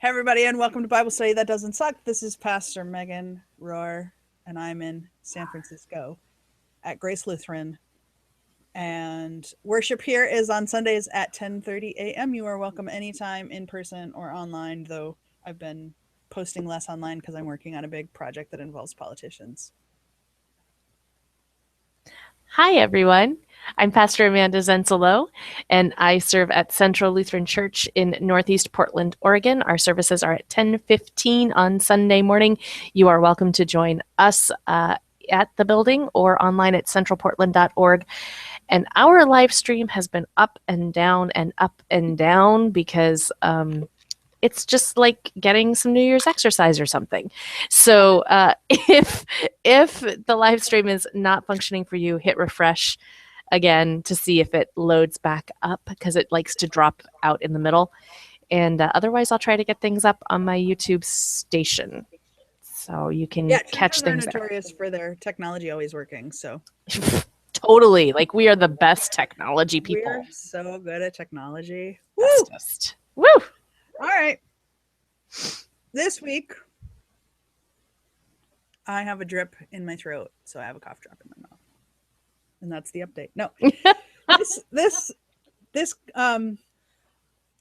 everybody, and welcome to Bible Study That Doesn't Suck. This is Pastor Megan Rohrer, and I'm in San Francisco at Grace Lutheran. And worship here is on Sundays at 10:30 a.m. You are welcome anytime in person or online, though I've been posting less online because I'm working on a big project that involves politicians. Hi, everyone. I'm Pastor Amanda Zensalo, and I serve at Central Lutheran Church in Northeast Portland, Oregon. Our services are at 10:15 on Sunday morning. You are welcome to join us at the building or online at centralportland.org. And our live stream has been up and down and up and down because it's just like getting some New Year's exercise or something. So if the live stream is not functioning for you, hit refresh again to see if it loads back up because it likes to drop out in the middle. And otherwise, I'll try to get things up on my YouTube station so you can catch things. They're notorious for their technology always working. So totally, like we are the best technology people. We're so good at technology. Bestest. Woo! All right. This week, I have a drip in my throat, so I have a cough drop in my mouth. And that's the update. No, this, I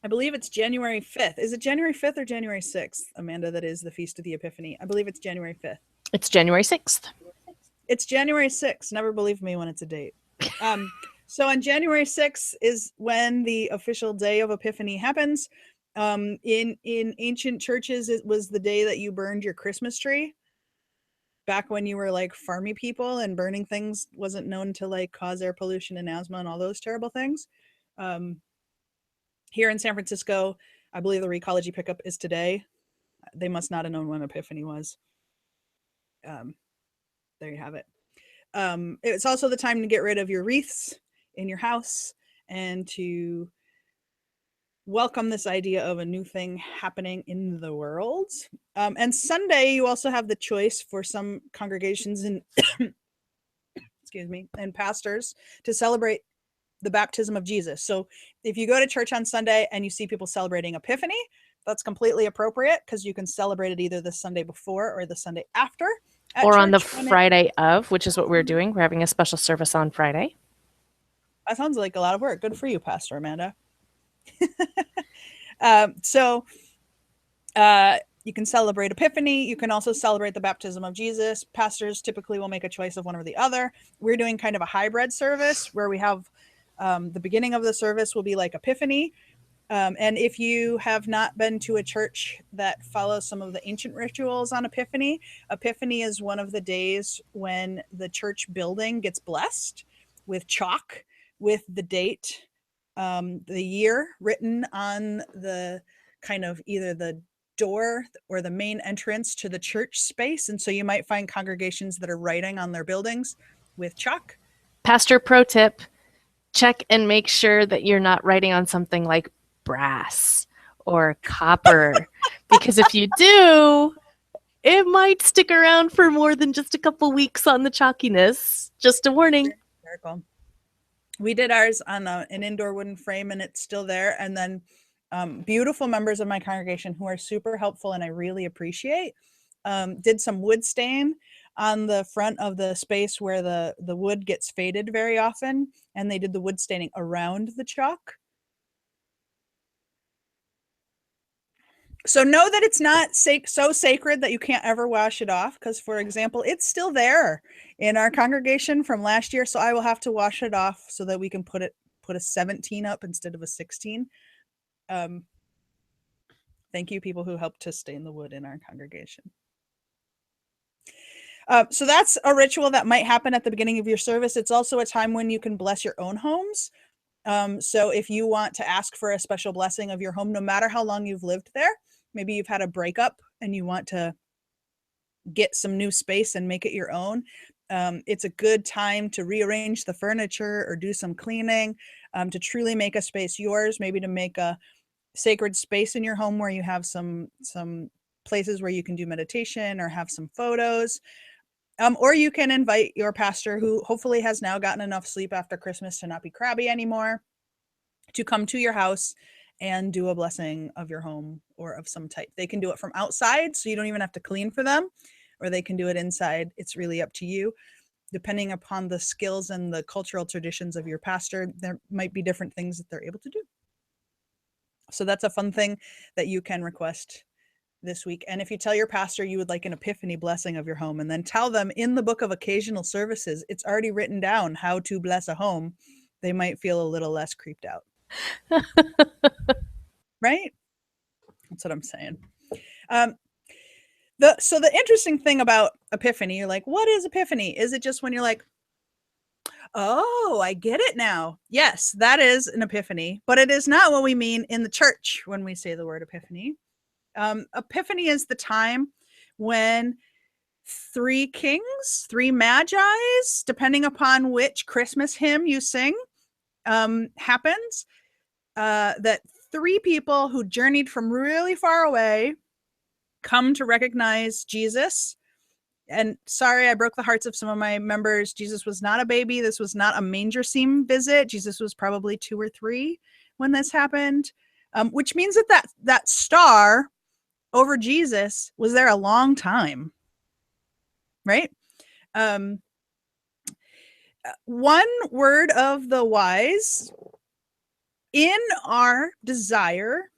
believe it's January 5th. Is it January 5th or January 6th, Amanda, that is the Feast of the Epiphany? I believe it's January 5th. It's January 6th. It's January 6th. Never believe me when it's a date. So on January 6th is when the official day of Epiphany happens. In ancient churches, it was the day that you burned your Christmas tree. Back when you were like farmy people and burning things wasn't known to like cause air pollution and asthma and all those terrible things. Here in San Francisco, I believe the Recology pickup is today. They must not have known when Epiphany was. There you have it. It's also the time to get rid of your wreaths in your house and to welcome this idea of a new thing happening in the world. And Sunday, you also have the choice for some congregations and and pastors to celebrate the baptism of Jesus. So if you go to church on Sunday and you see people celebrating Epiphany, that's completely appropriate because you can celebrate it either the Sunday before or the Sunday after. Or on the Friday of, which is what we're doing. We're having a special service on Friday. That sounds like a lot of work. Good for you, Pastor Amanda. You can celebrate Epiphany. You can also celebrate the baptism of Jesus. Pastors typically will make a choice of one or the other. We're doing kind of a hybrid service where we have the beginning of the service will be like Epiphany. And if you have not been to a church that follows some of the ancient rituals on Epiphany, Epiphany is one of the days when the church building gets blessed with chalk with the date, the year written on the kind of either the door or the main entrance to the church space. And so you might find congregations that are writing on their buildings with chalk. Pastor pro tip, check and make sure that you're not writing on something like brass or copper, because if you do, it might stick around for more than just a couple weeks on the chalkiness. Just a warning. We did ours on an indoor wooden frame and it's still there. And then beautiful members of my congregation who are super helpful and I really appreciate, did some wood stain on the front of the space where the wood gets faded very often. And they did the wood staining around the chalk. So know that it's not so sacred that you can't ever wash it off. Because, for example, it's still there in our congregation from last year. So I will have to wash it off so that we can put a 17 up instead of a 16. Thank you, people who helped to stain the wood in our congregation. So that's a ritual that might happen at the beginning of your service. It's also a time when you can bless your own homes. So if you want to ask for a special blessing of your home, no matter how long you've lived there, maybe you've had a breakup and you want to get some new space and make it your own. It's a good time to rearrange the furniture or do some cleaning, to truly make a space yours, maybe to make a sacred space in your home where you have some places where you can do meditation or have some photos. Or you can invite your pastor, who hopefully has now gotten enough sleep after Christmas to not be crabby anymore, to come to your house and do a blessing of your home or of some type. They can do it from outside, so you don't even have to clean for them, or they can do it inside. It's really up to you. Depending upon the skills and the cultural traditions of your pastor, there might be different things that they're able to do. So that's a fun thing that you can request this week. And if you tell your pastor you would like an Epiphany blessing of your home, and then tell them in the book of occasional services, it's already written down how to bless a home, they might feel a little less creeped out. Right? That's what I'm saying. So the interesting thing about Epiphany, you're like, what is Epiphany? Is it just when you're like, oh, I get it now? Yes, that is an epiphany, but it is not what we mean in the church when we say the word epiphany. Epiphany is the time when three kings, three magi's, depending upon which Christmas hymn you sing, happens. That three people who journeyed from really far away come to recognize Jesus. And sorry, I broke the hearts of some of my members. Jesus was not a baby. This was not a manger scene visit. Jesus was probably 2 or 3 when this happened, which means that star over Jesus was there a long time, right? One word of the wise, in our desire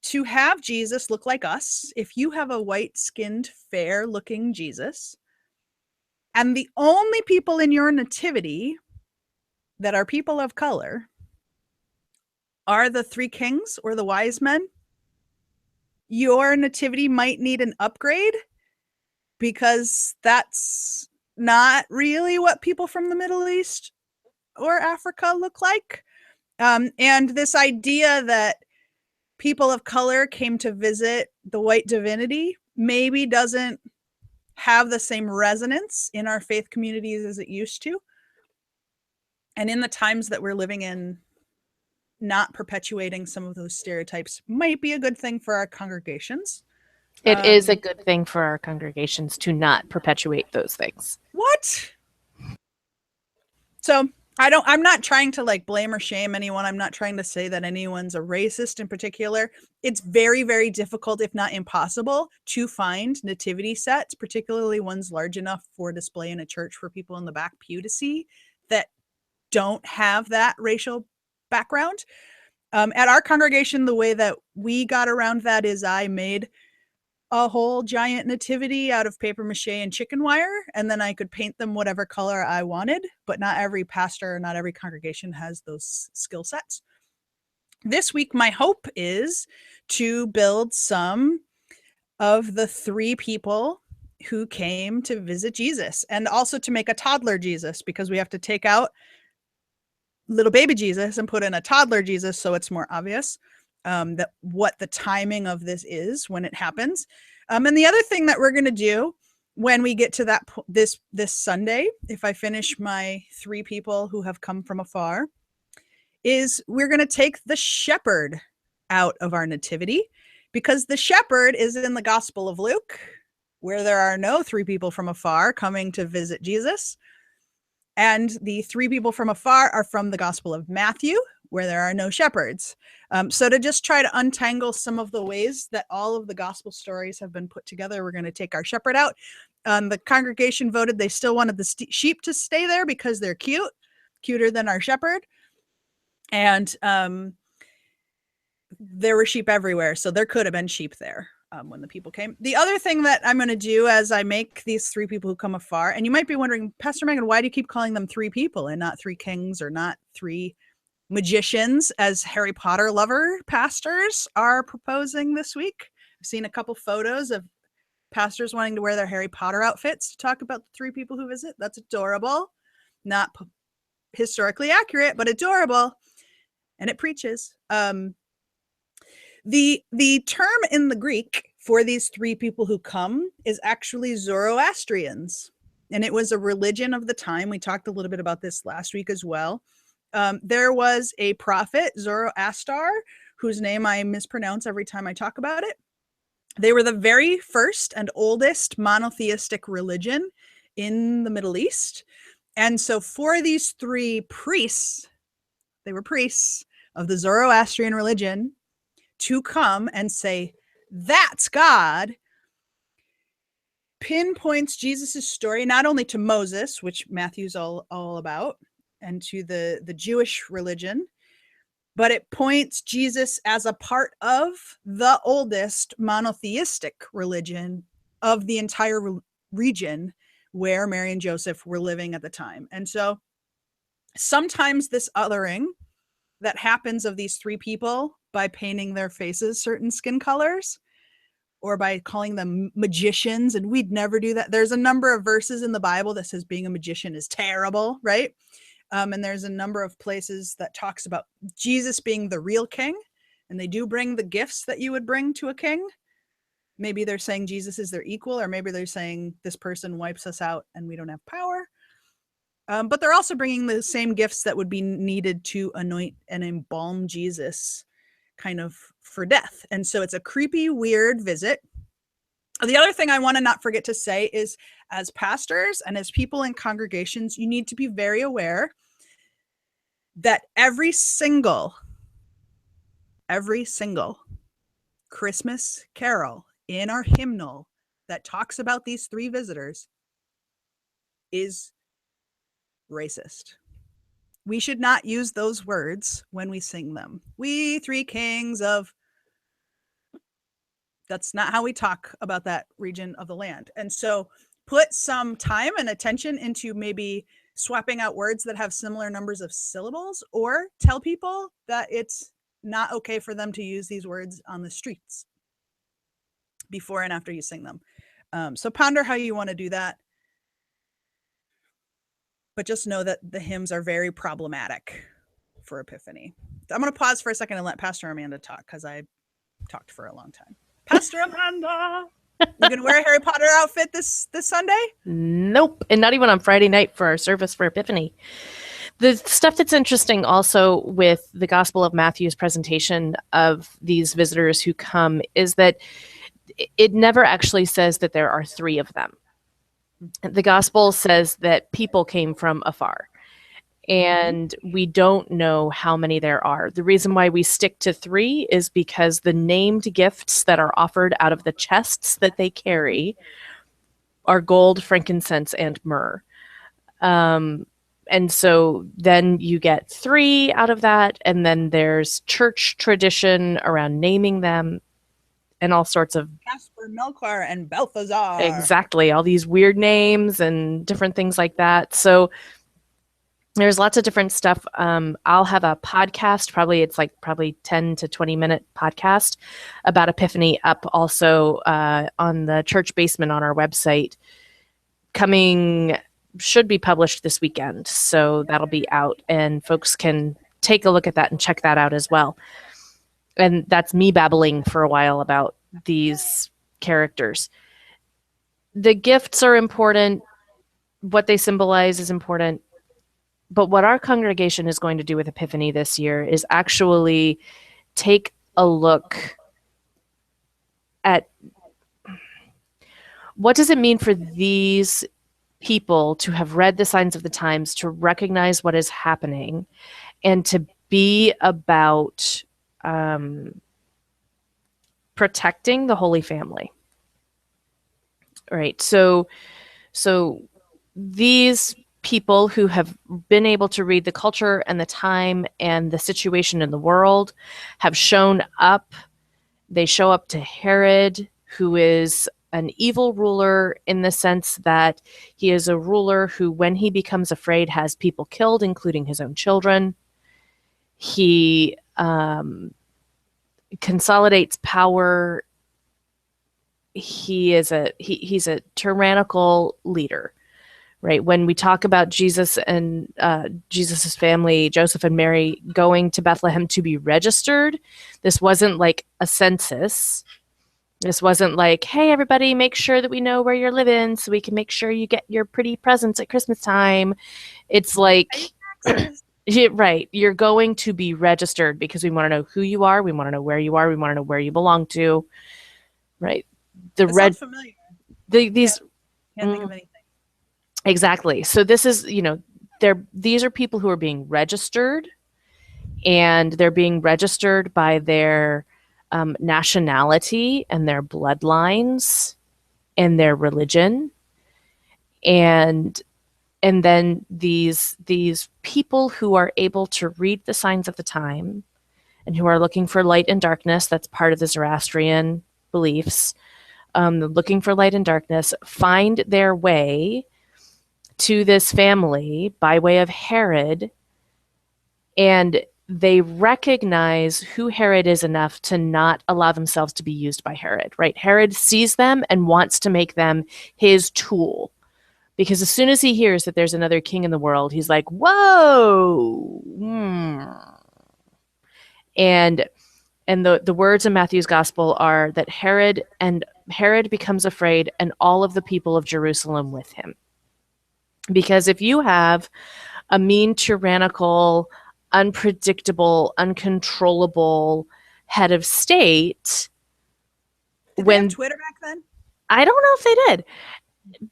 to have Jesus look like us, if you have a white-skinned, fair-looking Jesus, and the only people in your nativity that are people of color are the 3 kings or the wise men, your nativity might need an upgrade, because that's not really what people from the Middle East or Africa look like. And this idea that people of color came to visit the white divinity maybe doesn't have the same resonance in our faith communities as it used to. And in the times that we're living in, not perpetuating some of those stereotypes might be a good thing for our congregations. It is a good thing for our congregations to not perpetuate those things. What? So I'm not trying to like blame or shame anyone. I'm not trying to say that anyone's a racist in particular. It's very, very difficult, if not impossible, to find nativity sets, particularly ones large enough for display in a church for people in the back pew to see, that don't have that racial background. At our congregation, the way that we got around that is I made a whole giant nativity out of paper mache and chicken wire, and then I could paint them whatever color I wanted, but not every pastor, not every congregation has those skill sets. This week, my hope is to build some of the 3 people who came to visit Jesus, and also to make a toddler Jesus, because we have to take out little baby Jesus and put in a toddler Jesus, so it's more obvious that what the timing of this is when it happens. And the other thing that we're going to do when we get to that this Sunday, if I finish my 3 people who have come from afar, is we're going to take the shepherd out of our nativity, because the shepherd is in the Gospel of Luke, where there are no 3 people from afar coming to visit Jesus. And the 3 people from afar are from the Gospel of Matthew, where there are no shepherds. So to just try to untangle some of the ways that all of the gospel stories have been put together, we're going to take our shepherd out. The congregation voted they still wanted the sheep to stay there because they're cuter than our shepherd. And there were sheep everywhere, so there could have been sheep there when the people came. The other thing that I'm going to do as I make these 3 people who come afar, and you might be wondering, Pastor Megan, why do you keep calling them 3 people and not 3 kings or not 3 magicians, as Harry Potter lover pastors are proposing this week? I've seen a couple photos of pastors wanting to wear their Harry Potter outfits to talk about the 3 people who visit. That's adorable. Not historically accurate, but adorable. And it preaches. The term in the Greek for these 3 people who come is actually Zoroastrians. And it was a religion of the time. We talked a little bit about this last week as well. There was a prophet, Zoroaster, whose name I mispronounce every time I talk about it. They were the very first and oldest monotheistic religion in the Middle East. And so for these 3 priests, they were priests of the Zoroastrian religion, to come and say, that's God, pinpoints Jesus's story not only to Moses, which Matthew's all about, and to the Jewish religion, but it points Jesus as a part of the oldest monotheistic religion of the entire region where Mary and Joseph were living at the time. And so sometimes this othering that happens of these three people by painting their faces certain skin colors, or by calling them magicians, and we'd never do that. There's a number of verses in the Bible that says being a magician is terrible, right? And there's a number of places that talks about Jesus being the real king, and they do bring the gifts that you would bring to a king. Maybe they're saying Jesus is their equal, or maybe they're saying this person wipes us out and we don't have power. But they're also bringing the same gifts that would be needed to anoint and embalm Jesus kind of for death. And so it's a creepy, weird visit. The other thing I want to not forget to say is, as pastors and as people in congregations, you need to be very aware that every single Christmas carol in our hymnal that talks about these three visitors is racist. We should not use those words when we sing them. We three kings of... That's not how we talk about that region of the land. And so put some time and attention into maybe swapping out words that have similar numbers of syllables, or tell people that it's not okay for them to use these words on the streets before and after you sing them. So ponder how you want to do that. But just know that the hymns are very problematic for Epiphany. I'm going to pause for a second and let Pastor Amanda talk, because I talked for a long time. Pastor Amanda, you going to wear a Harry Potter outfit this Sunday? Nope. And not even on Friday night for our service for Epiphany. The stuff that's interesting also with the Gospel of Matthew's presentation of these visitors who come is that it never actually says that there are three of them. The Gospel says that people came from afar, and we don't know how many there are. The reason why we stick to three is because the named gifts that are offered out of the chests that they carry are gold, frankincense, and myrrh. And so then you get three out of that, and then there's church tradition around naming them and all sorts of... Casper, Melchior, and Balthazar. Exactly. All these weird names and different things like that. So there's lots of different stuff. I'll have a podcast, probably 10 to 20 minute podcast about Epiphany up also on the church basement on our website. Should be published this weekend. So that'll be out, and folks can take a look at that and check that out as well. And that's me babbling for a while about these characters. The gifts are important. What they symbolize is important. But what our congregation is going to do with Epiphany this year is actually take a look at what does it mean for these people to have read the signs of the times, to recognize what is happening, and to be about protecting the Holy Family. Right. So these people who have been able to read the culture and the time and the situation in the world have shown up. They show up to Herod, who is an evil ruler in the sense that he is a ruler who, when he becomes afraid, has people killed, including his own children. He consolidates power. He's a tyrannical leader, right? When we talk about Jesus and Jesus's family, Joseph and Mary going to Bethlehem to be registered, this wasn't like a census. This wasn't like, hey, everybody, make sure that we know where you're living so we can make sure you get your pretty presents at Christmas time. It's like, right, you're going to be registered because we want to know who you are. We want to know where you are. We want to know where you belong to, right? Sounds familiar. These Can't think of anything. Exactly. So this is, these are people who are being registered, and they're being registered by their nationality and their bloodlines and their religion, and then these people who are able to read the signs of the time and who are looking for light and darkness. That's part of the Zoroastrian beliefs. Looking for light and darkness, find their way to this family by way of Herod, and they recognize who Herod is enough to not allow themselves to be used by Herod, right? Herod sees them and wants to make them his tool, because as soon as he hears that there's another king in the world, he's like, whoa. And the words in Matthew's gospel are that Herod becomes afraid, and all of the people of Jerusalem with him. Because if you have a mean, tyrannical, unpredictable, uncontrollable head of state, Did they have Twitter back then? I don't know if they did,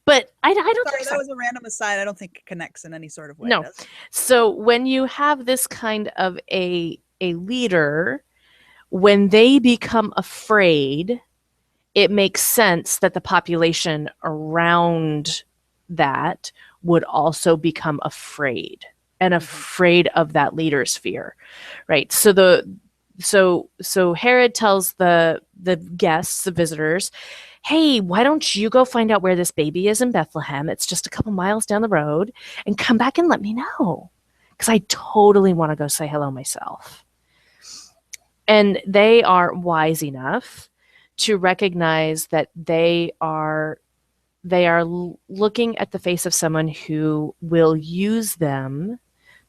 but I don't Sorry, think that was a random aside. I don't think it connects in any sort of way. No. So when you have this kind of a leader, when they become afraid, it makes sense that the population around that would also become afraid, and afraid of that leader's fear, right? So Herod tells the guests, the visitors, hey, why don't you go find out where this baby is in Bethlehem? It's just a couple miles down the road, and come back and let me know, because I totally want to go say hello myself. And they are wise enough to recognize that they are looking at the face of someone who will use them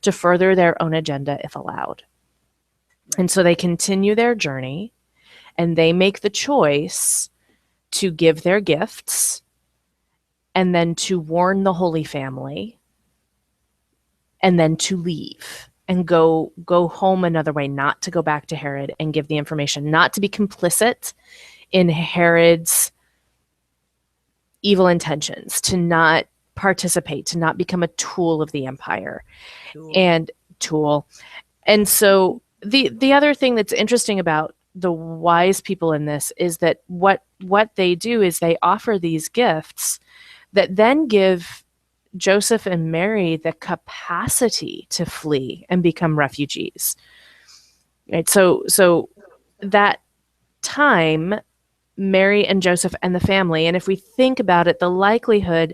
to further their own agenda if allowed. Right. And so they continue their journey, and they make the choice to give their gifts and then to warn the Holy Family and then to leave and go home another way, not to go back to Herod and give the information, not to be complicit in Herod's evil intentions, to not participate, to not become a tool of the empire. And so the other thing that's interesting about the wise people in this is that what they do is they offer these gifts that then give Joseph and Mary the capacity to flee and become refugees. Right? So that time, Mary and Joseph and the family, and if we think about it, the likelihood,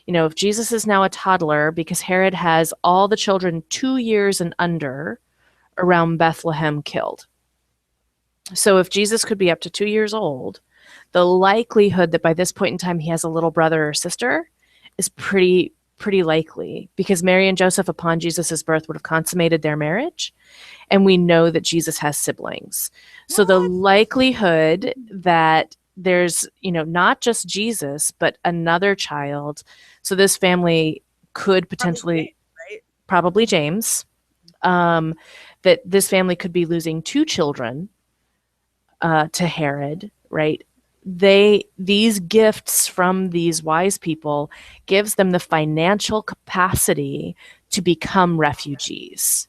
if Jesus is now a toddler, because Herod has all the children 2 years and under around Bethlehem killed. So if Jesus could be up to 2 years old, the likelihood that by this point in time he has a little brother or sister is pretty likely, because Mary and Joseph, upon Jesus's birth, would have consummated their marriage, and we know that Jesus has siblings. What? So the likelihood that there's, not just Jesus, but another child. So this family could potentially, probably James, that this family could be losing 2 children to Herod, right? These gifts from these wise people gives them the financial capacity to become refugees.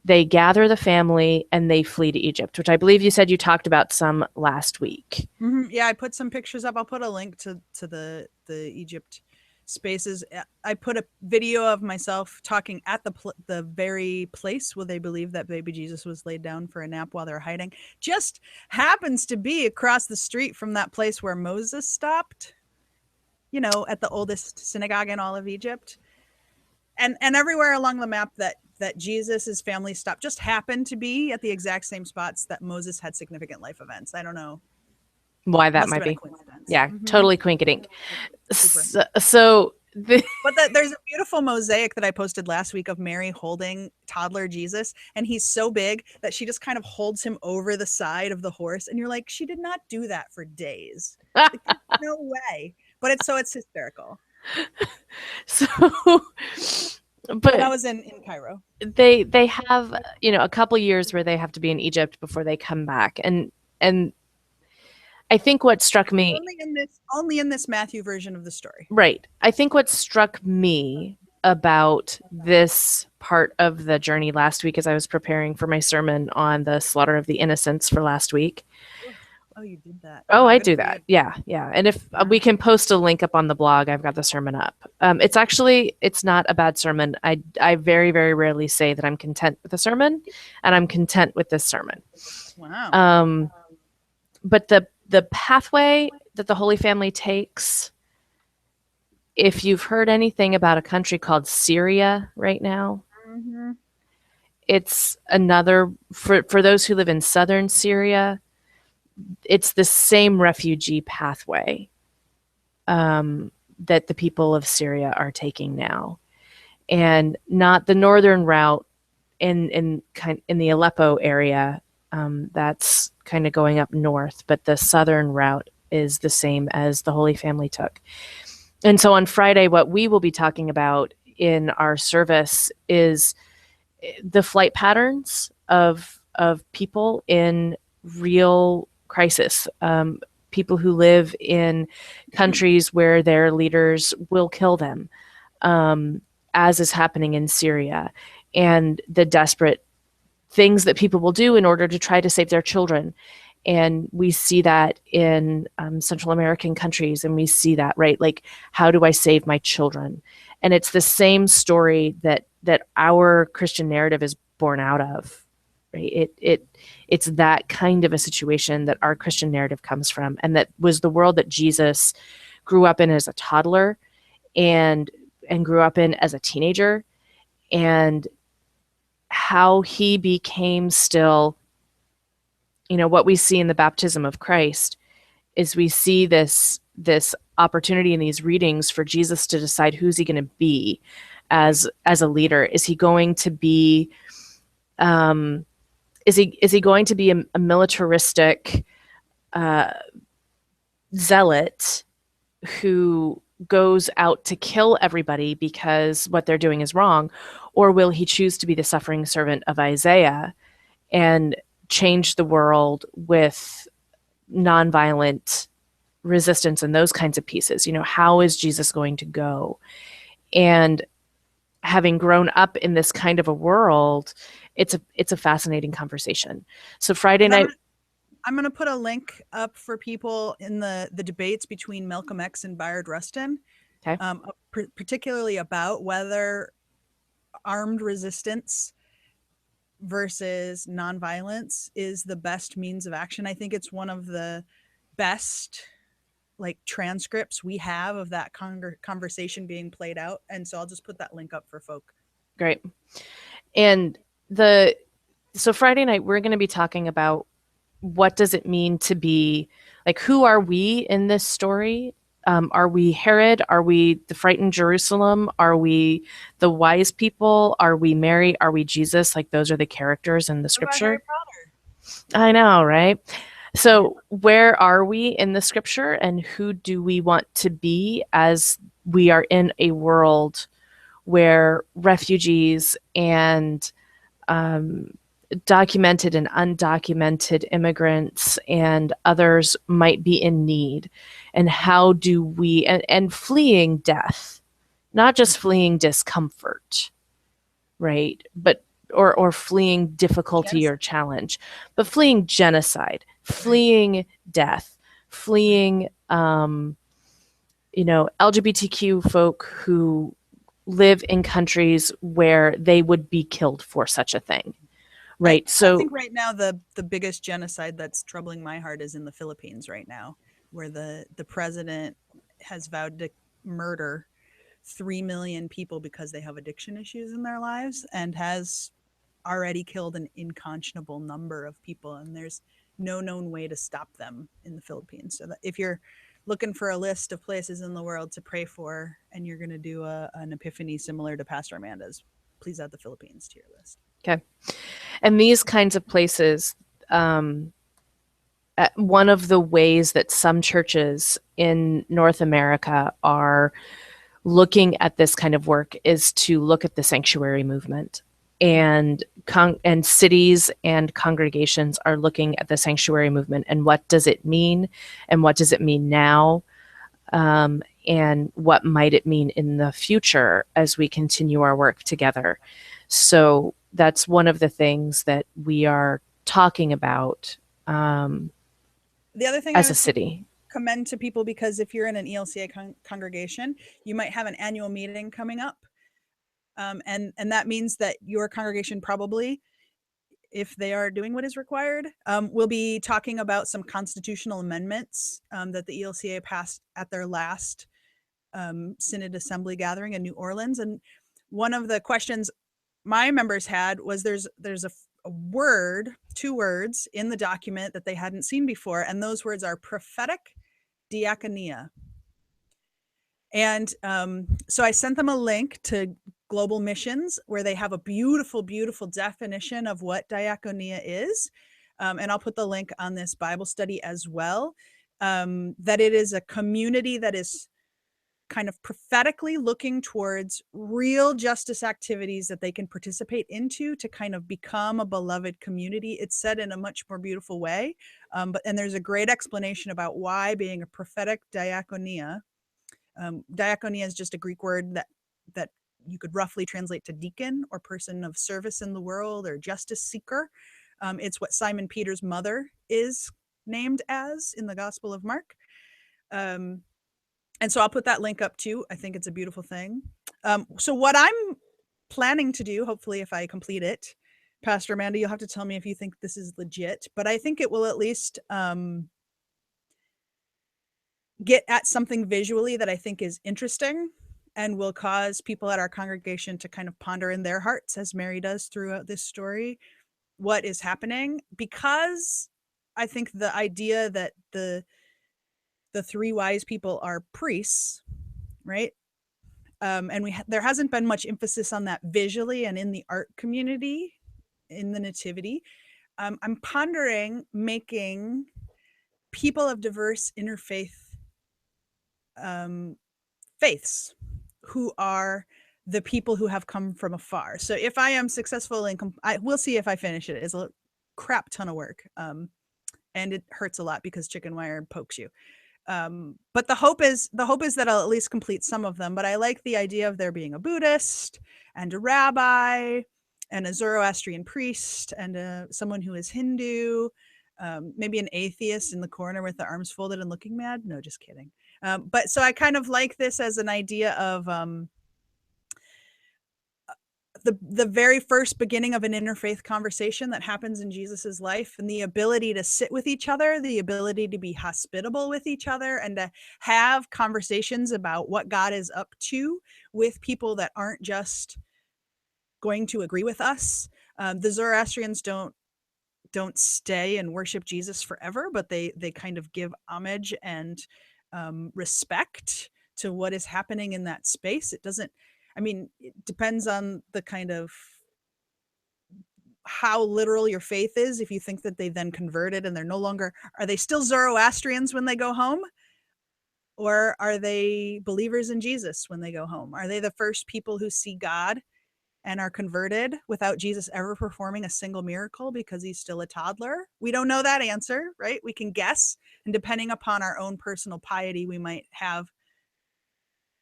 They gather the family and they flee to Egypt, which I believe you said you talked about some last week. Mm-hmm. Yeah, I put some pictures up. I'll put a link to the Egypt spaces. I put a video of myself talking at the very place where they believe that baby Jesus was laid down for a nap while they're hiding. Just happens to be across the street from that place where Moses stopped, at the oldest synagogue in all of Egypt. And everywhere along the map that Jesus's family stopped just happened to be at the exact same spots that Moses had significant life events. I don't know why that might be. Yeah, totally quinkadink. But there's a beautiful mosaic that I posted last week of Mary holding toddler Jesus, and he's so big that she just kind of holds him over the side of the horse, and you're like, she did not do that for days. Like, no way. But it's hysterical. But that was in Cairo. They have, a couple years where they have to be in Egypt before they come back, and I think what struck me only in this Matthew version of the story. Right. I think what struck me about this part of the journey last week as I was preparing for my sermon on the slaughter of the innocents for last week. Oh, you did that. Oh, Wow, I good do for that. you. Yeah. And if we can post a link up on the blog, I've got the sermon up. It's not a bad sermon. I very, very rarely say that I'm content with the sermon, and I'm content with this sermon. Wow. But the pathway that the Holy Family takes, if you've heard anything about a country called Syria right now, Mm-hmm. it's another, for those who live in southern Syria, it's the same refugee pathway that the people of Syria are taking now, and not the northern route in the Aleppo area. That's kind of going up north, but the southern route is the same as the Holy Family took. And so on Friday, what we will be talking about in our service is the flight patterns of people in real crisis, people who live in countries where their leaders will kill them, as is happening in Syria, and the desperate things that people will do in order to try to save their children. And we see that in Central American countries, and we see that, right? Like, how do I save my children? And it's the same story that our Christian narrative is born out of, right? It's that kind of a situation that our Christian narrative comes from, and that was the world that Jesus grew up in as a toddler, and grew up in as a teenager, and how he became still, what we see in the baptism of Christ is we see this opportunity in these readings for Jesus to decide who's he going to be as a leader. Is he going to be is he going to be a militaristic zealot who goes out to kill everybody because what they're doing is wrong, or will he choose to be the suffering servant of Isaiah and change the world with nonviolent resistance and those kinds of pieces? How is Jesus going to go? And having grown up in this kind of a world, it's a fascinating conversation. So Friday night, I'm going to put a link up for people in the debates between Malcolm X and Bayard Rustin, okay, particularly about whether armed resistance versus nonviolence is the best means of action. I think it's one of the best transcripts we have of that conversation being played out. And so I'll just put that link up for folk. Great. And so Friday night, we're going to be talking about what does it mean to be, who are we in this story? Are we Herod? Are we the frightened Jerusalem? Are we the wise people? Are we Mary? Are we Jesus? Those are the characters in the scripture. Harry Potter. I know, right? So where are we in the scripture, and who do we want to be as we are in a world where refugees and documented and undocumented immigrants and others might be in need? And how do we, and fleeing death, not just fleeing discomfort, right? But or fleeing difficulty or challenge, but fleeing genocide, fleeing death, fleeing LGBTQ folk who live in countries where they would be killed for such a thing. Right. I think right now the biggest genocide that's troubling my heart is in the Philippines right now, where the president has vowed to murder 3 million people because they have addiction issues in their lives, and has already killed an unconscionable number of people. And there's no known way to stop them in the Philippines. So that if you're looking for a list of places in the world to pray for, and you're going to do an epiphany similar to Pastor Amanda's, please add the Philippines to your list. Okay. And these kinds of places, one of the ways that some churches in North America are looking at this kind of work is to look at the sanctuary movement. And cities and congregations are looking at the sanctuary movement and what does it mean, and what does it mean now. and what might it mean in the future as we continue our work together. So that's one of the things that we are talking about The other thing I as a would city. commend to people, because if you're in an ELCA congregation, you might have an annual meeting coming up. And that means that your congregation probably, if they are doing what is required, will be talking about some constitutional amendments that the ELCA passed at their last Synod Assembly gathering in New Orleans. And one of the questions my members had was there's a word, 2 words in the document that they hadn't seen before, and those words are prophetic diaconia. And so I sent them a link to Global Missions, where they have a beautiful, beautiful definition of what diaconia is. And I'll put the link on this Bible study as well, that it is a community that is kind of prophetically looking towards real justice activities that they can participate into to kind of become a beloved community. It's said in a much more beautiful way. And there's a great explanation about why being a prophetic diaconia. Diaconia is just a Greek word that you could roughly translate to deacon or person of service in the world or justice seeker. It's what Simon Peter's mother is named as in the Gospel of Mark. And so I'll put that link up too. I think it's a beautiful thing. So what I'm planning to do, hopefully if I complete it, Pastor Amanda, you'll have to tell me if you think this is legit, but I think it will at least get at something visually that I think is interesting and will cause people at our congregation to kind of ponder in their hearts, as Mary does throughout this story, what is happening. Because I think the idea that the 3 wise people are priests, right? And there hasn't been much emphasis on that visually and in the art community, in the Nativity. I'm pondering making people of diverse interfaith faiths who are the people who have come from afar. So if I am successful in, we'll see if I finish it. It's a crap ton of work. And it hurts a lot because chicken wire pokes you. But the hope is that I'll at least complete some of them. But I like the idea of there being a Buddhist and a rabbi and a Zoroastrian priest and someone who is Hindu, maybe an atheist in the corner with the arms folded and looking mad. No, just kidding. But so I kind of like this as an idea of the very first beginning of an interfaith conversation that happens in Jesus's life, and the ability to sit with each other, the ability to be hospitable with each other, and to have conversations about what God is up to with people that aren't just going to agree with us. The Zoroastrians don't stay and worship Jesus forever, but they kind of give homage and respect to what is happening in that space. It depends on the kind of how literal your faith is. If you think that they then converted and they're no longer, are they still Zoroastrians when they go home? Or are they believers in Jesus when they go home? Are they the first people who see God and are converted without Jesus ever performing a single miracle because he's still a toddler? We don't know that answer, right? We can guess. And depending upon our own personal piety, we might have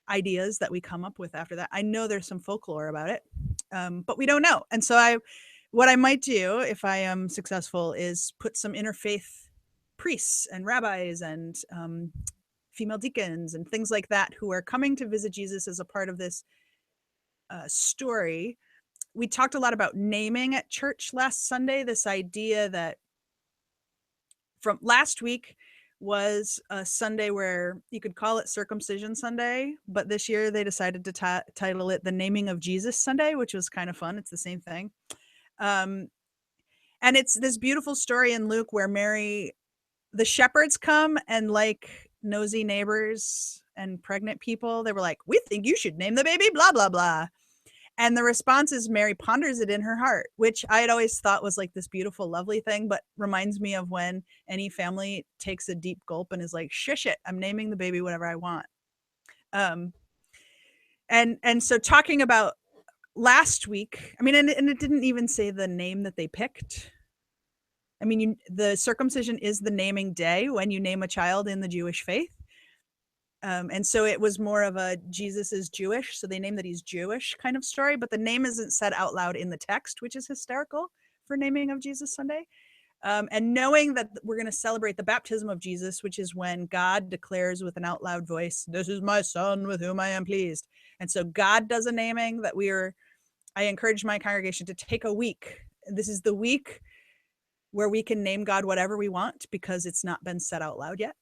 ideas that we come up with after that. I know there's some folklore about it, but we don't know. And so what I might do if I am successful is put some interfaith priests and rabbis and female deacons and things like that who are coming to visit Jesus as a part of this story. We talked a lot about naming at church last Sunday, this idea that from last week was a Sunday where you could call it Circumcision Sunday, but this year they decided to title it the Naming of Jesus Sunday, which was kind of fun. It's the same thing. And it's this beautiful story in Luke where the shepherds come, and like nosy neighbors and pregnant people, they were like, we think you should name the baby blah, blah, blah. And the response is Mary ponders it in her heart, which I had always thought was like this beautiful, lovely thing, but reminds me of when any family takes a deep gulp and is like, shush it, I'm naming the baby whatever I want. And so talking about last week, and it didn't even say the name that they picked. The circumcision is the naming day when you name a child in the Jewish faith. And so it was more of a Jesus is Jewish, so they named that he's Jewish kind of story, but the name isn't said out loud in the text, which is hysterical for naming of Jesus Sunday. And knowing that we're going to celebrate the baptism of Jesus, which is when God declares with an out loud voice, "This is my son with whom I am pleased." And so God does a naming that I encourage my congregation to take a week. This is the week where we can name God whatever we want because it's not been said out loud yet.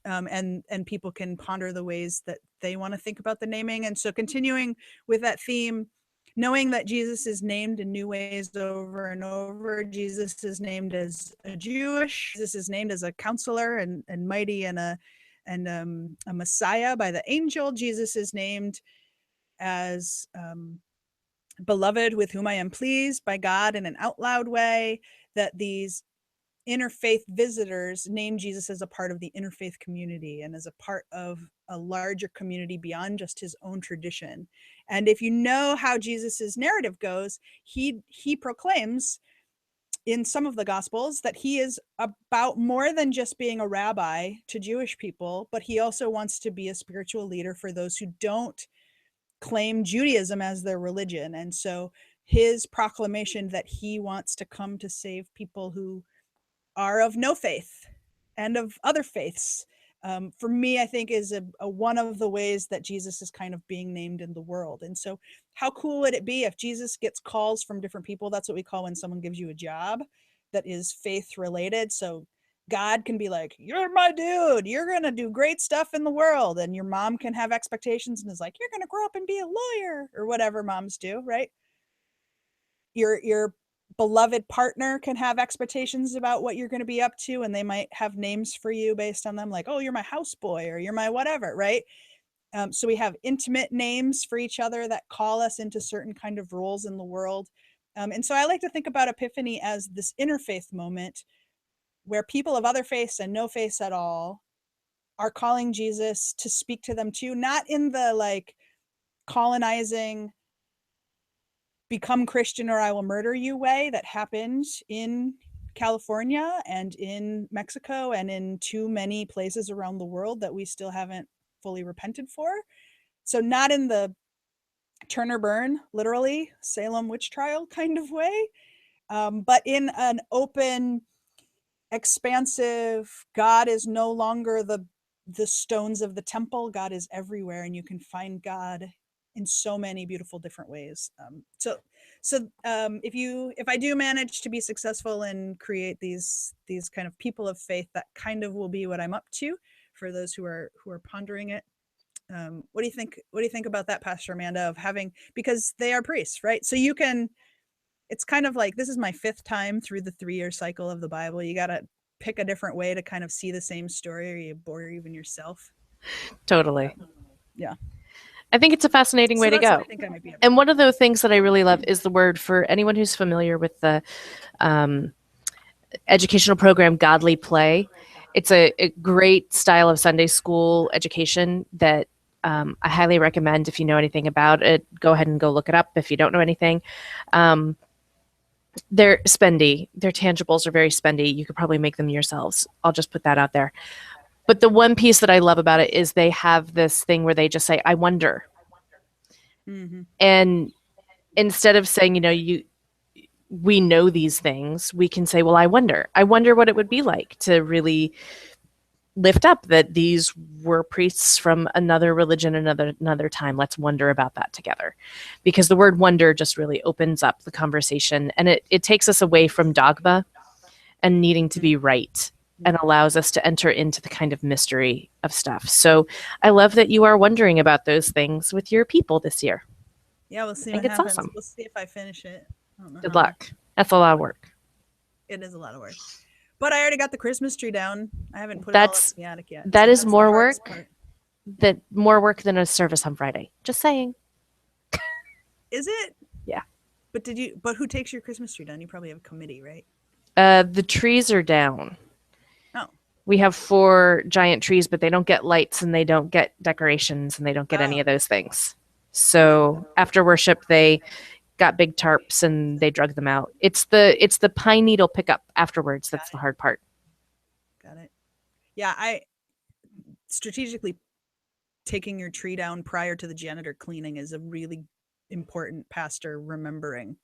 And people can ponder the ways that they want to think about the naming. And so continuing with that theme, knowing that Jesus is named in new ways over and over. Jesus is named as a Jewish. Jesus is named as a counselor and mighty and a Messiah by the angel. Jesus is named as beloved with whom I am pleased by God in an out loud way. That these interfaith visitors name Jesus as a part of the interfaith community and as a part of a larger community beyond just his own tradition. And if you know how Jesus's narrative goes, he proclaims in some of the gospels that he is about more than just being a rabbi to Jewish people, but he also wants to be a spiritual leader for those who don't claim Judaism as their religion. And so his proclamation that he wants to come to save people who are of no faith and of other faiths, for me, I think is a one of the ways that Jesus is kind of being named in the world. And so how cool would it be if Jesus gets calls from different people? That's what we call when someone gives you a job that is faith related. So God can be like, "You're my dude, you're going to do great stuff in the world." And your mom can have expectations and is like, "You're going to grow up and be a lawyer," or whatever moms do, right? Your beloved partner can have expectations about what you're going to be up to, and they might have names for you based on them, like, "Oh, you're my houseboy," or "You're my whatever," right? So we have intimate names for each other that call us into certain kind of roles in the world. And so I like to think about Epiphany as this interfaith moment where people of other faiths and no faiths at all are calling Jesus to speak to them too, not in the like colonizing, become Christian or I will murder you way that happened in California and in Mexico and in too many places around the world that we still haven't fully repented for. So not in the turn or burn, literally, Salem witch trial kind of way, but in an open, expansive, God is no longer the stones of the temple. God is everywhere, and you can find God in so many beautiful different ways. So if I do manage to be successful and create these kind of people of faith, that kind of will be what I'm up to for those who are pondering it. What do you think? What do you think about that, Pastor Amanda, of having, because they are priests, right? So you can, it's kind of like, this is my 5th time through the 3-year cycle of the Bible. You got to pick a different way to kind of see the same story, or you bore even yourself. Totally. Yeah. I think it's a fascinating way to go. I think I might be. And one of the things that I really love is the word, for anyone who's familiar with the educational program Godly Play. It's a great style of Sunday school education that I highly recommend. If you know anything about it, go ahead and go look it up. If you don't know anything, they're spendy. Their tangibles are very spendy. You could probably make them yourselves. I'll just put that out there. But the one piece that I love about it is they have this thing where they just say, "I wonder." Mm-hmm. And instead of saying, we know these things, we can say, "Well, I wonder what it would be like to really lift up that these were priests from another religion, another time. Let's wonder about that together." Because the word wonder just really opens up the conversation, and it takes us away from dogma and needing to be right, and allows us to enter into the kind of mystery of stuff. So I love that you are wondering about those things with your people this year. Yeah, we'll see what happens. Awesome. We'll see if I finish it. Good luck. That's a lot of work. It is a lot of work. But I already got the Christmas tree down. I haven't put it all up in the attic yet. That is more work. More work than a service on Friday. Just saying. Is it? Yeah. But who takes your Christmas tree down? You probably have a committee, right? The trees are down. Oh. We have 4 giant trees, but they don't get lights and they don't get decorations and they don't get any of those things. So after worship, they got big tarps and they drug them out. It's the pine needle pickup afterwards. That's the hard part. Got it. Yeah, I strategically taking your tree down prior to the janitor cleaning is a really important pastor remembering.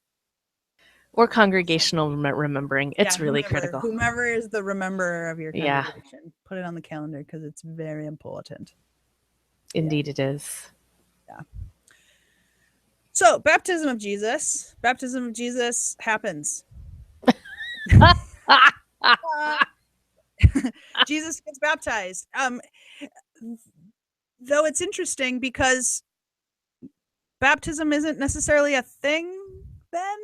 Or congregational remembering. It's really critical. Whomever is the rememberer of your congregation, put it on the calendar because it's very important. Indeed, it is. Yeah. So, baptism of Jesus. Baptism of Jesus happens. Jesus gets baptized. Though it's interesting because baptism isn't necessarily a thing then,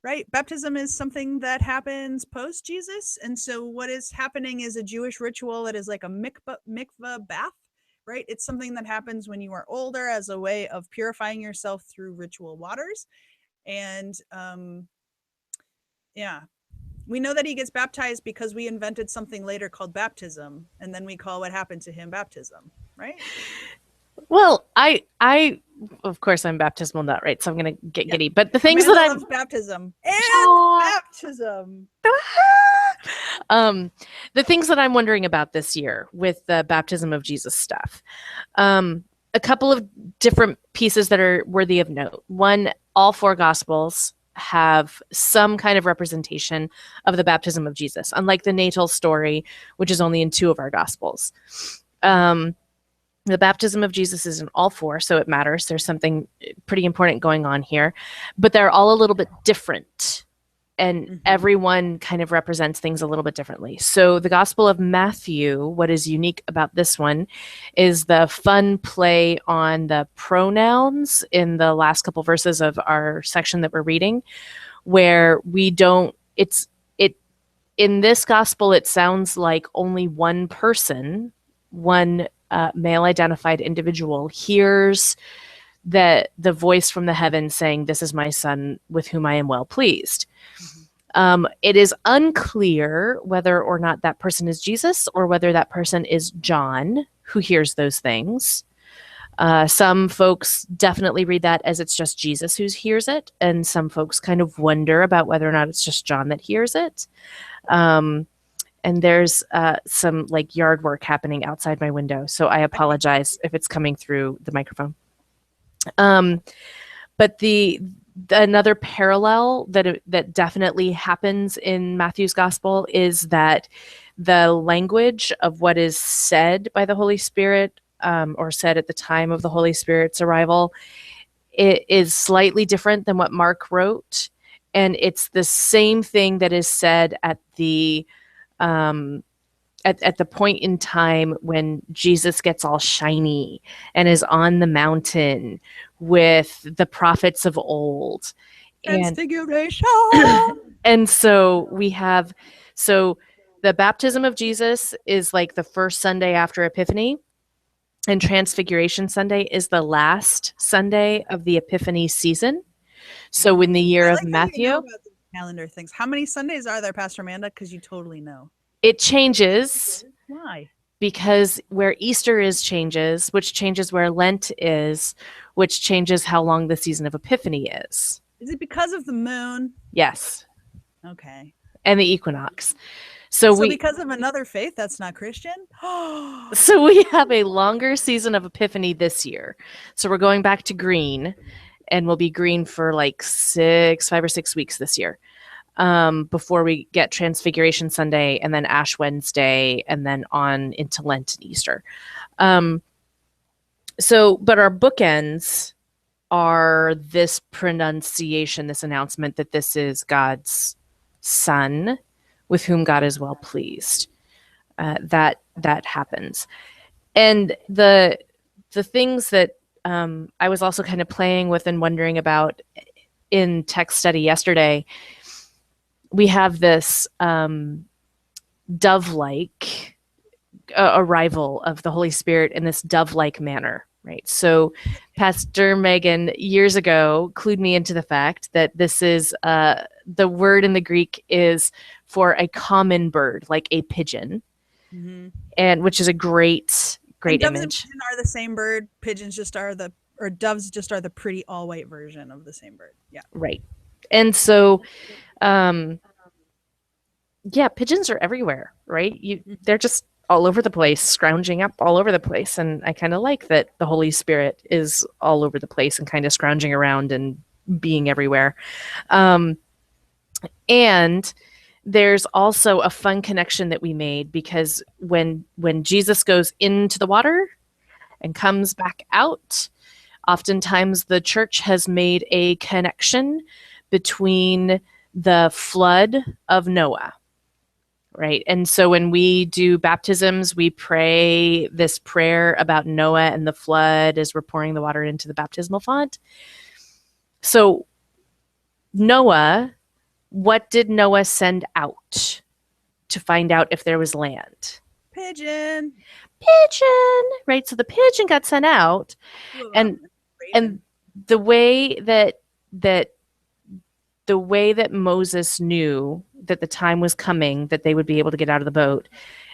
right? Baptism is something that happens post Jesus. And so what is happening is a Jewish ritual that is like a mikvah bath, right? It's something that happens when you are older as a way of purifying yourself through ritual waters. And yeah, we know that he gets baptized because we invented something later called baptism. And then we call what happened to him baptism, right? Well, I of course I'm baptismal nut, right? So I'm gonna get giddy. But the things that I'm baptism and baptism. The things that I'm wondering about this year with the baptism of Jesus stuff. A couple of different pieces that are worthy of note. One, all four gospels have some kind of representation of the baptism of Jesus, unlike the natal story, which is only in two of our gospels. The baptism of Jesus is in all four, so it matters. There's something pretty important going on here, but they're all a little bit different, and everyone kind of represents things a little bit differently. So the Gospel of Matthew, what is unique about this one is the fun play on the pronouns in the last couple verses of our section that we're reading, where we don't, in this gospel, it sounds like only one person, one male identified individual hears the voice from the heavens saying, "This is my son with whom I am well pleased." It is unclear whether or not that person is Jesus or whether that person is John who hears those things. Some folks definitely read that as it's just Jesus who hears it, and some folks kind of wonder about whether or not it's just John that hears it. And there's some like yard work happening outside my window, so I apologize if it's coming through the microphone. But another parallel that definitely happens in Matthew's gospel is that the language of what is said by the Holy Spirit, or said at the time of the Holy Spirit's arrival, it is slightly different than what Mark wrote, and it's the same thing that is said at the point in time when Jesus gets all shiny and is on the mountain with the prophets of old. Transfiguration. And so the baptism of Jesus is like the first Sunday after Epiphany, and Transfiguration Sunday is the last Sunday of the Epiphany season. So in the year of Matthew, calendar things. How many Sundays are there, Pastor Amanda? Because you totally know. It changes. Why? Because where Easter is changes, which changes where Lent is, which changes how long the season of Epiphany is. Is it because of the moon? Yes. Okay. And the equinox. So because of another faith that's not Christian? So we have a longer season of Epiphany this year. So we're going back to green, and we'll be green for like 5 or 6 weeks this year. Before we get Transfiguration Sunday and then Ash Wednesday and then on into Lent and Easter. But our bookends are this pronunciation, this announcement that this is God's son with whom God is well pleased. That happens. And the things that I was also kind of playing with and wondering about in text study yesterday, we have this dove-like arrival of the Holy Spirit in this dove-like manner, right? So Pastor Megan years ago clued me into the fact that this is the word in the Greek is for a common bird, like a pigeon, and which is a great image. Doves and pigeons are the same bird. Pigeons just are doves just are the pretty all-white version of the same bird. Yeah. Right. And so pigeons are everywhere, right? They're just all over the place, scrounging up all over the place. And I kind of like that the Holy Spirit is all over the place and kind of scrounging around and being everywhere. Um, and there's also a fun connection that we made, because when Jesus goes into the water and comes back out, oftentimes the church has made a connection between the flood of Noah. Right. And so when we do baptisms, we pray this prayer about Noah and the flood as we're pouring the water into the baptismal font. So, Noah, what did Noah send out to find out if there was land? Pigeon. Pigeon, right? So the pigeon got sent out, and and the way that that the way that Moses knew that the time was coming that they would be able to get out of the boat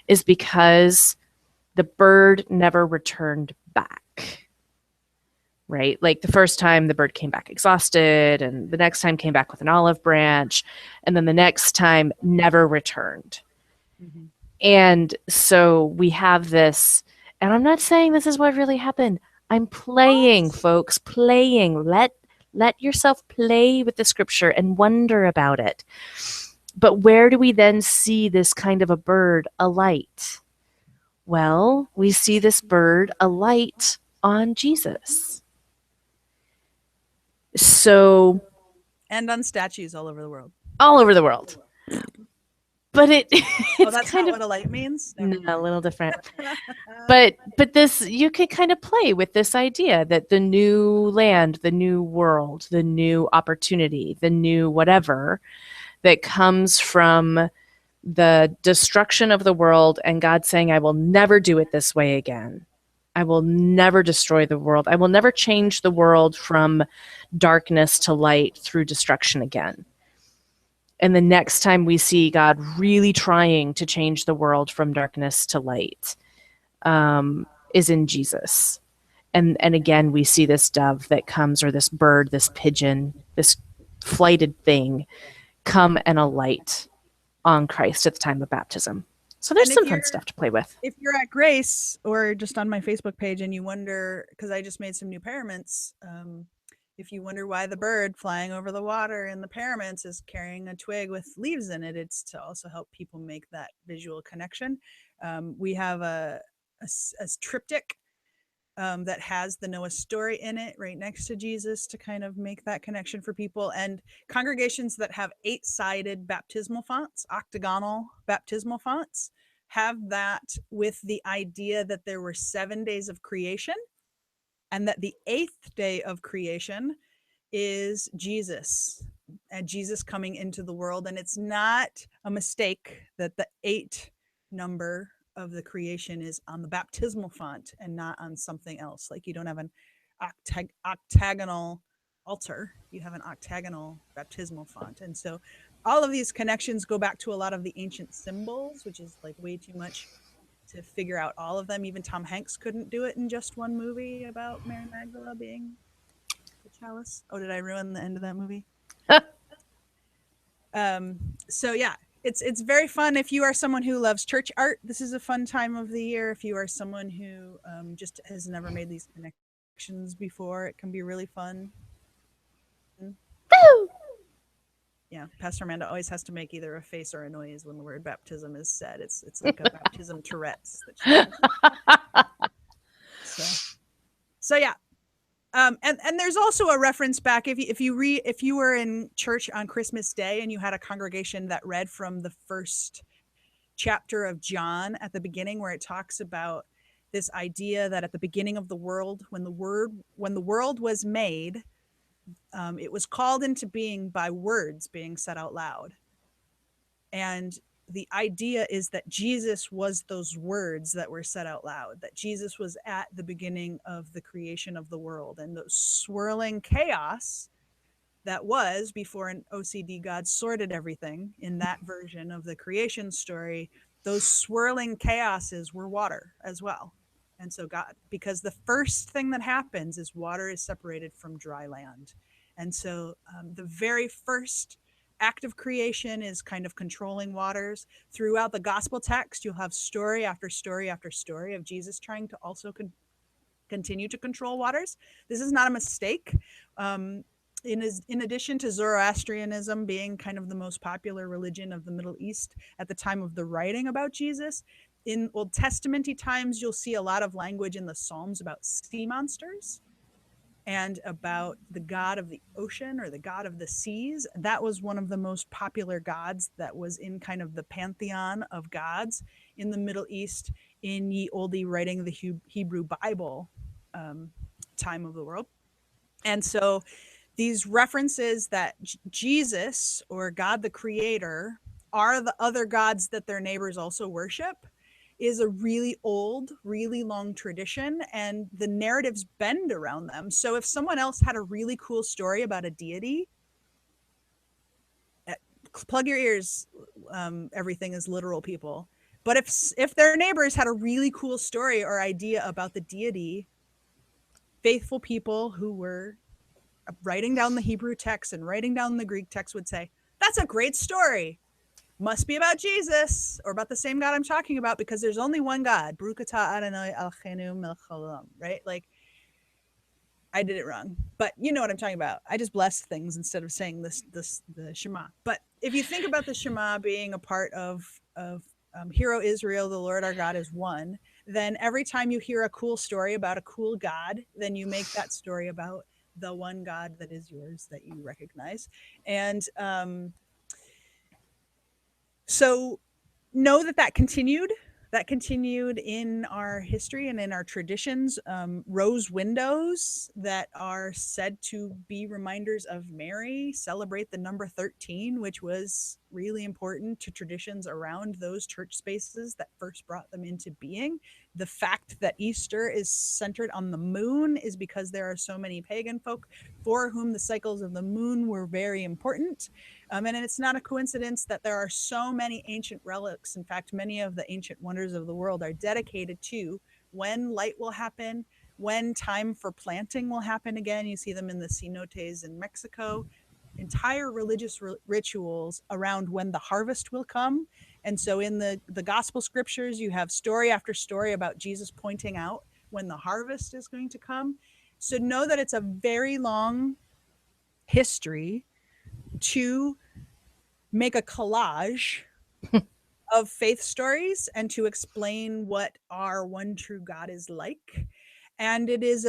is because the bird never returned back. Right? Like the first time the bird came back exhausted, and the next time came back with an olive branch, and then the next time never returned. Mm-hmm. And so we have this, and I'm not saying this is what really happened. I'm playing, folks, playing. Let yourself play with the scripture and wonder about it. But where do we then see this kind of a bird alight? Well, we see this bird alight on Jesus. So, and on statues all over the world. All over the world. But it's that's kind not of what a light means. No, a little different. but this, you could kind of play with this idea that the new land, the new world, the new opportunity, the new whatever that comes from the destruction of the world, and God saying, I will never do it this way again. I will never destroy the world. I will never change the world from darkness to light through destruction again. And the next time we see God really trying to change the world from darkness to light is in Jesus. And again, we see this dove that comes, or this bird, this pigeon, this flighted thing come and alight on Christ at the time of baptism. So there's some fun stuff to play with. If you're at Grace or just on my Facebook page and you wonder, because I just made some new paraments, if you wonder why the bird flying over the water in the paraments is carrying a twig with leaves in it, it's to also help people make that visual connection. We have a triptych that has the Noah story in it right next to Jesus to kind of make that connection for people. And congregations that have 8-sided baptismal fonts, octagonal baptismal fonts, have that with the idea that there were 7 days of creation, and that the 8th day of creation is Jesus, and Jesus coming into the world. And it's not a mistake that the 8 number of the creation is on the baptismal font and not on something else. Like you don't have an octagonal altar, you have an octagonal baptismal font. And so all of these connections go back to a lot of the ancient symbols, which is like way too much to figure out all of them. Even Tom Hanks couldn't do it in just one movie about Mary Magdalene being the chalice. Oh, did I ruin the end of that movie? So yeah, it's very fun. If you are someone who loves church art, this is a fun time of the year. If you are someone who just has never made these connections before, it can be really fun. Woo! Yeah, Pastor Amanda always has to make either a face or a noise when the word baptism is said. It's like a baptism Tourette's. So yeah. And there's also a reference back if you were in church on Christmas Day and you had a congregation that read from the first chapter of John at the beginning, where it talks about this idea that at the beginning of the world, when the world was made, it was called into being by words being said out loud. And the idea is that Jesus was those words that were said out loud, that Jesus was at the beginning of the creation of the world, and the swirling chaos that was before an OCD God sorted everything in that version of the creation story. Those swirling chaoses were water as well. And so God, because the first thing that happens is water is separated from dry land. And so the very first act of creation is kind of controlling waters. Throughout the gospel text, you'll have story after story after story of Jesus trying to also continue to control waters. This is not a mistake. In addition to Zoroastrianism being kind of the most popular religion of the Middle East at the time of the writing about Jesus, in Old Testament-y times, you'll see a lot of language in the Psalms about sea monsters and about the god of the ocean or the god of the seas. That was one of the most popular gods that was in kind of the pantheon of gods in the Middle East in ye olde writing the Hebrew Bible time of the world. And so these references that Jesus or God the Creator are the other gods that their neighbors also worship is a really old, really long tradition, and the narratives bend around them. So if someone else had a really cool story about a deity, plug your ears, everything is literal, people. But if their neighbors had a really cool story or idea about the deity, faithful people who were writing down the Hebrew text and writing down the Greek text would say, that's a great story. Must be about Jesus or about the same God I'm talking about, because there's only one God. Baruch atah Adonai Eloheinu melech haolam, right? Like, I did it wrong, but you know what I'm talking about. I just blessed things instead of saying the Shema. But if you think about the Shema being a part of Hear, O Israel, the Lord our God is one, then every time you hear a cool story about a cool God, then you make that story about the one God that is yours that you recognize. And so know that continued. That continued in our history and in our traditions. Rose windows that are said to be reminders of Mary celebrate the number 13, which was really important to traditions around those church spaces that first brought them into being. The fact that Easter is centered on the moon is because there are so many pagan folk for whom the cycles of the moon were very important. And it's not a coincidence that there are so many ancient relics. In fact, many of the ancient wonders of the world are dedicated to when light will happen, when time for planting will happen again. You see them in the cenotes in Mexico. Entire religious rituals around when the harvest will come. And so in the gospel scriptures, you have story after story about Jesus pointing out when the harvest is going to come. So know that it's a very long history to make a collage of faith stories and to explain what our one true God is like. And it is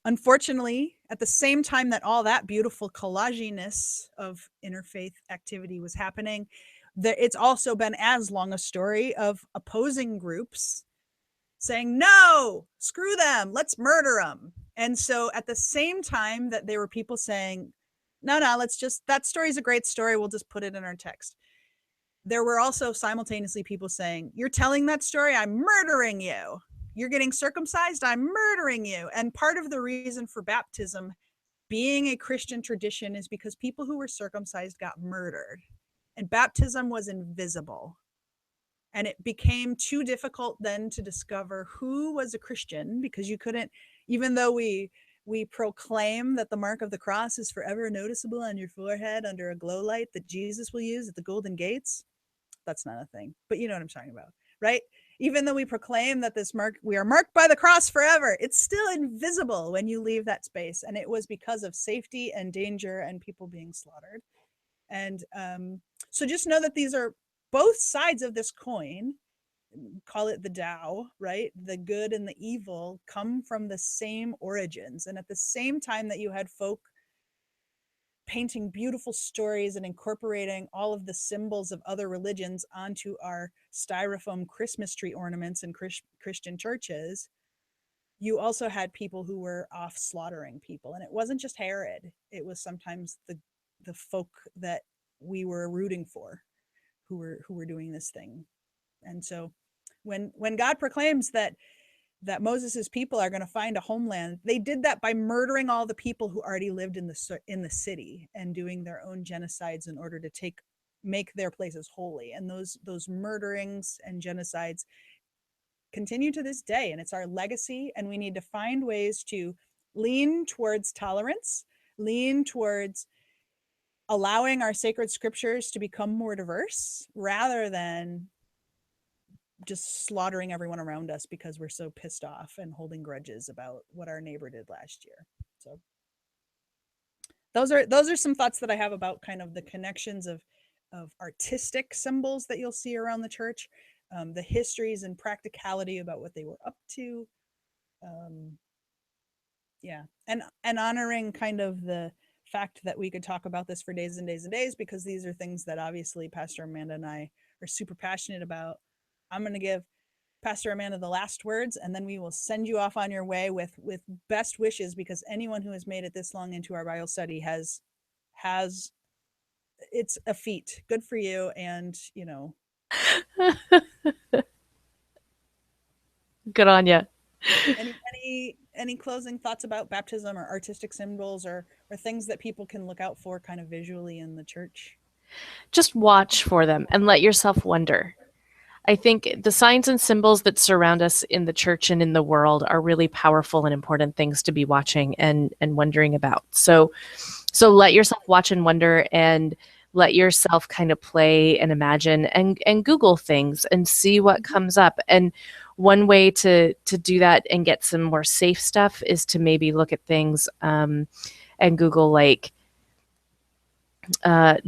unfortunately, at the same time that all that beautiful collaginess of interfaith activity was happening, it's also been as long a story of opposing groups saying, no, screw them, let's murder them. And so at the same time that there were people saying, no, that story's a great story, we'll just put it in our text, there were also simultaneously people saying, you're telling that story, I'm murdering you. You're getting circumcised, I'm murdering you. And part of the reason for baptism being a Christian tradition is because people who were circumcised got murdered. And baptism was invisible. And it became too difficult then to discover who was a Christian, because you couldn't, even though we proclaim that the mark of the cross is forever noticeable on your forehead under a glow light that Jesus will use at the golden gates. That's not a thing, but you know what I'm talking about, right? Even though we proclaim that we are marked by the cross forever, it's still invisible when you leave that space. And it was because of safety and danger and people being slaughtered. And so just know that these are both sides of this coin. Call it the Tao, right? The good and the evil come from the same origins. And at the same time that you had folk painting beautiful stories and incorporating all of the symbols of other religions onto our styrofoam Christmas tree ornaments in Christian churches, you also had people who were off slaughtering people. And it wasn't just Herod, it was sometimes the folk that we were rooting for who were doing this thing. And so when God proclaims that Moses's people are going to find a homeland, they did that by murdering all the people who already lived in the city and doing their own genocides in order to make their places holy. And those murderings and genocides continue to this day, and it's our legacy. And we need to find ways to lean towards tolerance, lean towards allowing our sacred scriptures to become more diverse rather than just slaughtering everyone around us because we're so pissed off and holding grudges about what our neighbor did last year. So those are some thoughts that I have about kind of the connections of artistic symbols that you'll see around the church, the histories and practicality about what they were up to. Yeah, and honoring kind of the fact that we could talk about this for days and days and days, because these are things that obviously Pastor Amanda and I are super passionate about. I'm going to give Pastor Amanda the last words, and then we will send you off on your way with best wishes, because anyone who has made it this long into our Bible study has it's a feat. Good for you. And Good on you. any closing thoughts about baptism or artistic symbols or things that people can look out for kind of visually in the church? Just watch for them and let yourself wonder. I think the signs and symbols that surround us in the church and in the world are really powerful and important things to be watching and wondering about. So let yourself watch and wonder, and let yourself kind of play and imagine and Google things and see what comes up. And one way to do that and get some more safe stuff is to maybe look at things and Google like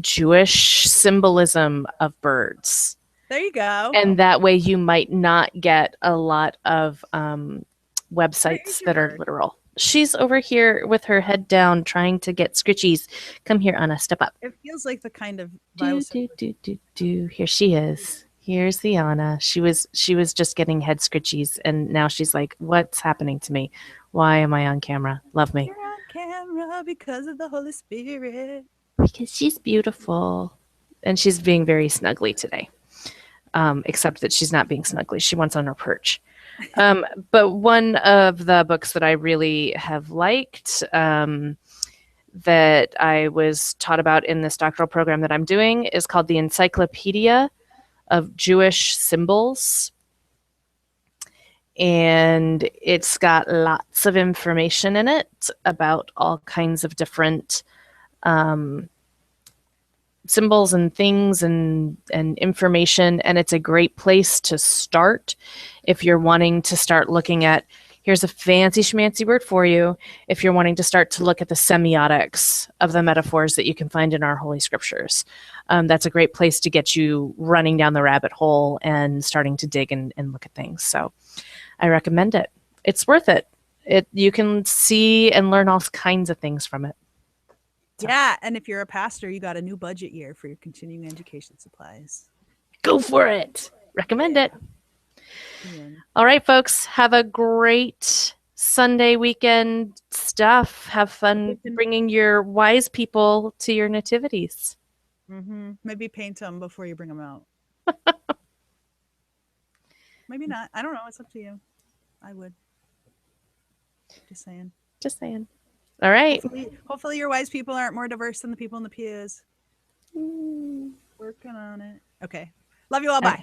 Jewish symbolism of birds. There you go. And that way you might not get a lot of websites that are literal. She's over here with her head down trying to get scritchies. Come here, Anna, step up. It feels like the kind of do. Here she is. Here's the Anna. She was just getting head scritchies, and now she's like, what's happening to me? Why am I on camera? Love me. You're on camera because of the Holy Spirit. Because she's beautiful. And she's being very snuggly today. Except that she's not being snuggly. She wants on her perch. But one of the books that I really have liked, that I was taught about in this doctoral program that I'm doing, is called The Encyclopedia of Jewish Symbols. And it's got lots of information in it about all kinds of different symbols and things and information. And it's a great place to start if you're wanting to start looking at, here's a fancy schmancy word for you, if you're wanting to start to look at the semiotics of the metaphors that you can find in our Holy Scriptures. That's a great place to get you running down the rabbit hole and starting to dig and look at things. So I recommend it. It's worth it. You can see and learn all kinds of things from it. So. Yeah, and if you're a pastor, you got a new budget year for your continuing education supplies. Go for it. Recommend it. Yeah. All right, folks. Have a great Sunday weekend stuff. Have fun bringing your wise people to your nativities. Mm-hmm. Maybe paint them before you bring them out. Maybe not. I don't know. It's up to you. I would. Just saying. Just saying. All right. Hopefully your wise people aren't more diverse than the people in the pews. Working on it. Okay. Love you all. Bye.